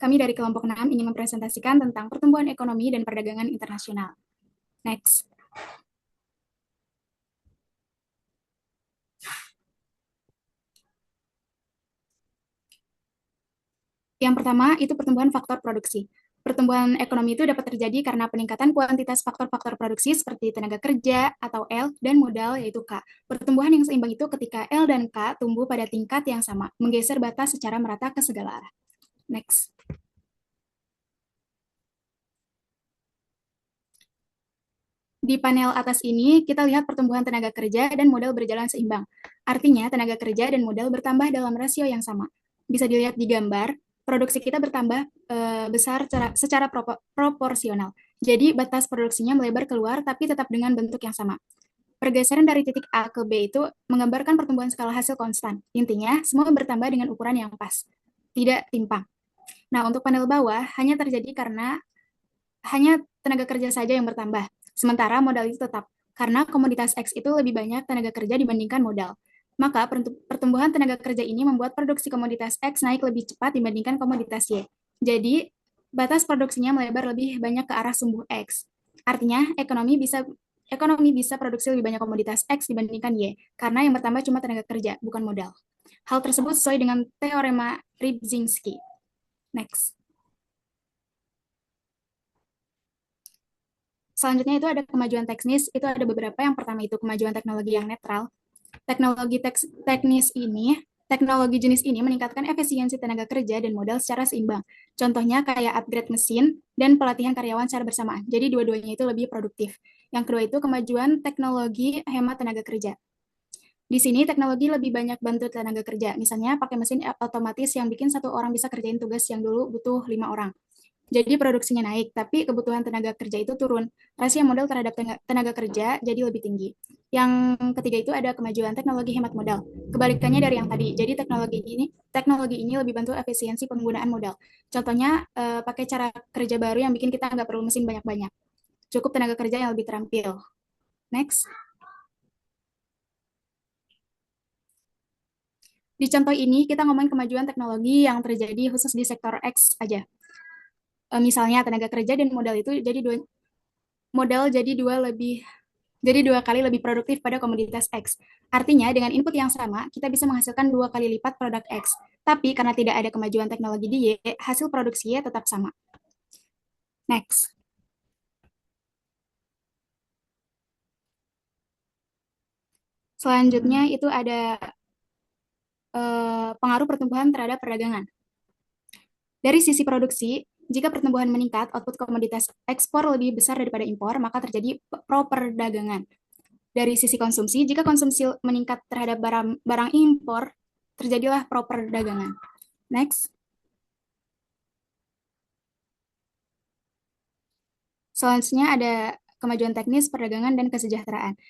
kami dari kelompok 6 ingin mempresentasikan tentang pertumbuhan ekonomi dan perdagangan internasional. Next. Yang pertama, itu pertumbuhan faktor produksi. Pertumbuhan ekonomi itu dapat terjadi karena peningkatan kuantitas faktor-faktor produksi seperti tenaga kerja atau L dan modal yaitu K. Pertumbuhan yang seimbang itu ketika L dan K tumbuh pada tingkat yang sama, menggeser batas secara merata ke segala arah. Next. Di panel atas ini, kita lihat pertumbuhan tenaga kerja dan modal berjalan seimbang. Artinya, tenaga kerja dan modal bertambah dalam rasio yang sama. Bisa dilihat di gambar, produksi kita bertambah besar secara proporsional. Jadi, batas produksinya melebar keluar, tapi tetap dengan bentuk yang sama. Pergeseran dari titik A ke B itu menggambarkan pertumbuhan skala hasil konstan. Intinya, semua bertambah dengan ukuran yang pas, tidak timpang. Nah, untuk panel bawah, hanya terjadi karena hanya tenaga kerja saja yang bertambah, sementara modal itu tetap, karena komoditas X itu lebih banyak tenaga kerja dibandingkan modal. Maka pertumbuhan tenaga kerja ini membuat produksi komoditas X naik lebih cepat dibandingkan komoditas Y. Jadi, batas produksinya melebar lebih banyak ke arah sumbu X. Artinya, ekonomi bisa produksi lebih banyak komoditas X dibandingkan Y, karena yang bertambah cuma tenaga kerja, bukan modal. Hal tersebut sesuai dengan teorema Rybczynski. Next. Selanjutnya itu ada kemajuan teknis, itu ada beberapa. Yang pertama itu kemajuan teknologi yang netral. Teknologi jenis ini meningkatkan efisiensi tenaga kerja dan modal secara seimbang. Contohnya kayak upgrade mesin dan pelatihan karyawan secara bersamaan. Jadi dua-duanya itu lebih produktif. Yang kedua itu kemajuan teknologi hemat tenaga kerja. Di sini teknologi lebih banyak bantu tenaga kerja. Misalnya pakai mesin otomatis yang bikin satu orang bisa kerjain tugas yang dulu butuh 5 orang. Jadi produksinya naik, tapi kebutuhan tenaga kerja itu turun. Rasio modal terhadap tenaga kerja jadi lebih tinggi. Yang ketiga itu ada kemajuan teknologi hemat modal. Kebalikannya dari yang tadi. Jadi teknologi ini lebih bantu efisiensi penggunaan modal. Contohnya pakai cara kerja baru yang bikin kita nggak perlu mesin banyak-banyak. Cukup tenaga kerja yang lebih terampil. Next. Di contoh ini kita ngomongin kemajuan teknologi yang terjadi khusus di sektor X aja. Misalnya tenaga kerja dan modal itu jadi dua kali lebih produktif pada komoditas X. Artinya dengan input yang sama kita bisa menghasilkan 2 kali lipat produk X. Tapi karena tidak ada kemajuan teknologi di Y, hasil produksi Y tetap sama. Next. Selanjutnya itu ada pengaruh pertumbuhan terhadap perdagangan. Dari sisi produksi, jika pertumbuhan meningkat, output komoditas ekspor lebih besar daripada impor, maka terjadi pro-perdagangan. Dari sisi konsumsi, jika konsumsi meningkat terhadap barang impor, terjadilah pro-perdagangan. Next. Selanjutnya ada kemajuan teknis, perdagangan, dan kesejahteraan.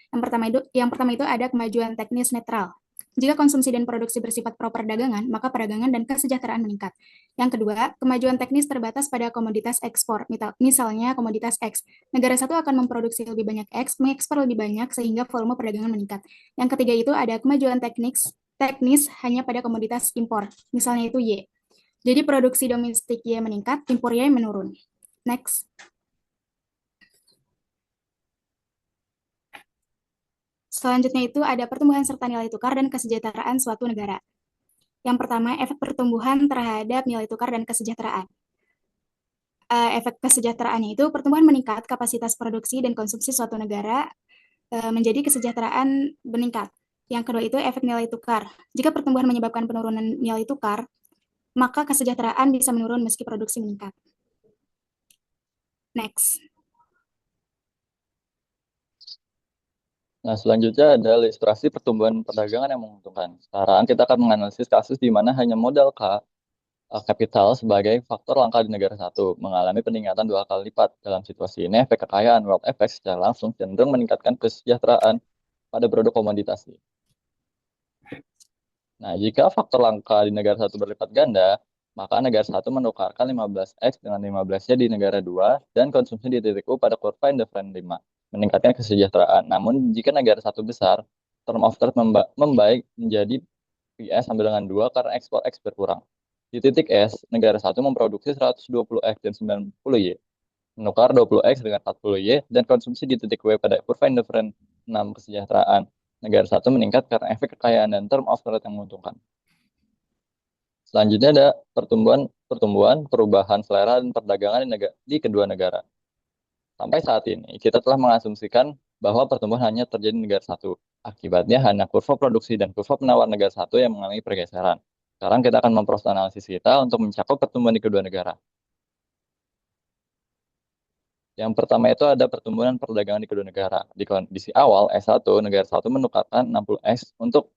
Yang pertama itu ada kemajuan teknis netral. Jika konsumsi dan produksi bersifat pro-perdagangan, maka perdagangan dan kesejahteraan meningkat. Yang kedua, kemajuan teknis terbatas pada komoditas ekspor. Misalnya komoditas X. Negara satu akan memproduksi lebih banyak X, mengekspor lebih banyak sehingga volume perdagangan meningkat. Yang ketiga itu ada kemajuan teknis hanya pada komoditas impor. Misalnya itu Y. Jadi produksi domestik Y meningkat, impor Y menurun. Next. Selanjutnya itu ada pertumbuhan serta nilai tukar dan kesejahteraan suatu negara. Yang pertama, efek pertumbuhan terhadap nilai tukar dan kesejahteraan. Efek kesejahteraannya itu pertumbuhan meningkat kapasitas produksi dan konsumsi suatu negara menjadi kesejahteraan meningkat. Yang kedua itu efek nilai tukar. Jika pertumbuhan menyebabkan penurunan nilai tukar, maka kesejahteraan bisa menurun meski produksi meningkat. Next. Nah, selanjutnya ada ilustrasi pertumbuhan perdagangan yang menguntungkan. Sekarang kita akan menganalisis kasus di mana hanya modal kapital sebagai faktor langka di negara satu mengalami peningkatan 2 kali lipat. Dalam situasi ini, efek kekayaan world effect secara langsung cenderung meningkatkan kesejahteraan pada produk komoditas. Nah, jika faktor langka di negara satu berlipat ganda, maka negara satu menukarkan 15X dengan 15-nya di negara 2 dan konsumsi di titik U pada kurva indifferent 5, meningkatkan kesejahteraan. Namun, jika negara satu besar, term of trade membaik menjadi PS sampai dengan 2 karena ekspor X berkurang. Di titik S, negara satu memproduksi 120X dan 90Y, menukar 20X dengan 40Y, dan konsumsi di titik W pada kurva indifferent 6 kesejahteraan. Negara satu meningkat karena efek kekayaan dan term of trade yang menguntungkan. Selanjutnya ada pertumbuhan, perubahan selera dan perdagangan di kedua negara. Sampai saat ini, kita telah mengasumsikan bahwa pertumbuhan hanya terjadi di negara satu. Akibatnya hanya kurva produksi dan kurva penawar negara satu yang mengalami pergeseran. Sekarang kita akan memproses analisis kita untuk mencakup pertumbuhan di kedua negara. Yang pertama itu ada pertumbuhan perdagangan di kedua negara. Di kondisi awal, S1, negara satu menukarkan 60X untuk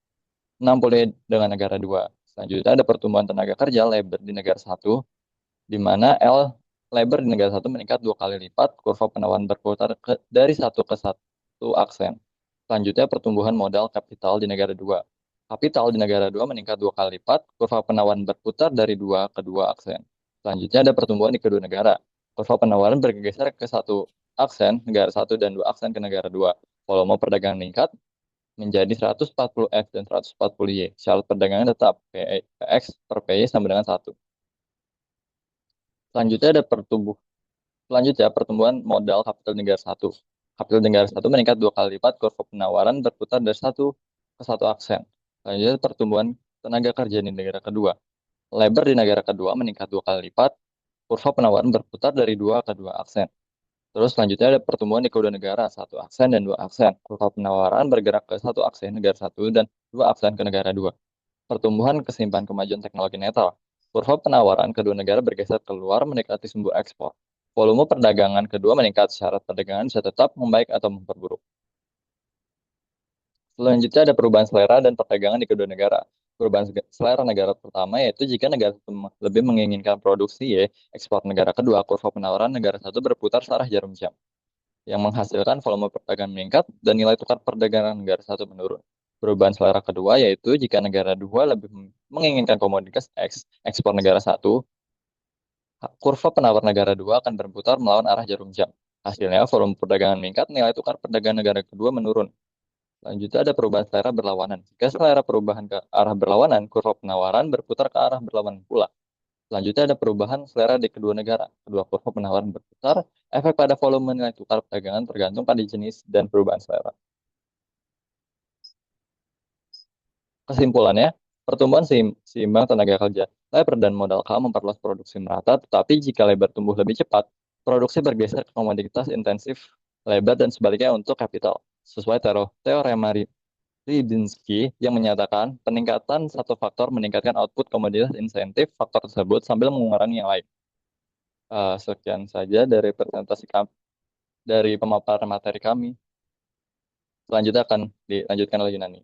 60 dengan negara dua. Selanjutnya ada pertumbuhan tenaga kerja labor di negara satu, di mana labor di negara satu meningkat 2 kali lipat, kurva penawaran berputar dari satu ke satu aksen. Selanjutnya pertumbuhan modal kapital di negara dua. Kapital di negara dua meningkat 2 kali lipat, kurva penawaran berputar dari dua ke dua aksen. Selanjutnya ada pertumbuhan di kedua negara. Kurva penawaran bergeser ke satu aksen, negara satu dan dua aksen ke negara dua. Volume perdagangan meningkat menjadi 140X dan 140Y. Syarat perdagangan tetap PX per PY sama dengan 1. Selanjutnya ada Selanjutnya pertumbuhan modal kapital negara satu. Kapital negara satu meningkat 2 kali lipat, kurva penawaran berputar dari satu ke satu aksen. Selanjutnya pertumbuhan tenaga kerja di negara kedua. Labor di negara kedua meningkat 2 kali lipat, kurva penawaran berputar dari dua ke dua aksen. Terus selanjutnya ada pertumbuhan di kedua negara, satu aksen dan dua aksen. Kurva penawaran bergerak ke satu aksen negara satu dan dua aksen ke negara dua. Pertumbuhan kesimpangan kemajuan teknologi netral. Kurva penawaran kedua negara bergeser keluar mendekati sumber ekspor. Volume perdagangan kedua meningkat, syarat perdagangan bisa tetap membaik atau memperburuk. Selanjutnya ada perubahan selera dan perdagangan di kedua negara. Perubahan selera negara pertama yaitu jika negara satu lebih menginginkan produksi ekspor negara kedua, kurva penawaran negara satu berputar searah jarum jam, yang menghasilkan volume perdagangan meningkat dan nilai tukar perdagangan negara satu menurun. Perubahan selera kedua yaitu jika negara dua lebih menginginkan komoditas ekspor negara satu, kurva penawar negara dua akan berputar melawan arah jarum jam. Hasilnya, volume perdagangan meningkat, nilai tukar perdagangan negara kedua menurun. Selanjutnya ada perubahan selera berlawanan. Jika selera perubahan ke arah berlawanan, kurva penawaran berputar ke arah berlawanan pula. Selanjutnya ada perubahan selera di kedua negara. Kedua kurva penawaran berputar, efek pada volume nilai tukar perdagangan tergantung pada jenis dan perubahan selera. Kesimpulannya, pertumbuhan seimbang tenaga kerja, labor dan modal K memperluas produksi merata, tetapi jika labor tumbuh lebih cepat, produksi bergeser ke komoditas intensif labor dan sebaliknya untuk kapital, sesuai teorema Rybinski yang menyatakan peningkatan satu faktor meningkatkan output komoditas insentif faktor tersebut sambil mengurangi yang lain. Sekian saja dari presentasi kami, dari pemaparan materi kami. Selanjutnya akan dilanjutkan lagi nanti.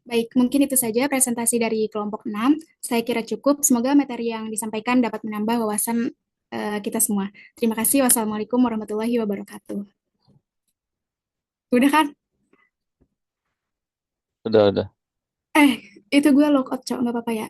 Baik, mungkin itu saja presentasi dari kelompok 6. Saya kira cukup. Semoga materi yang disampaikan dapat menambah wawasan kita semua. Terima kasih. Wassalamualaikum warahmatullahi wabarakatuh. Udah kan? Udah. Eh, itu gue logout, Cok. Nggak apa-apa ya?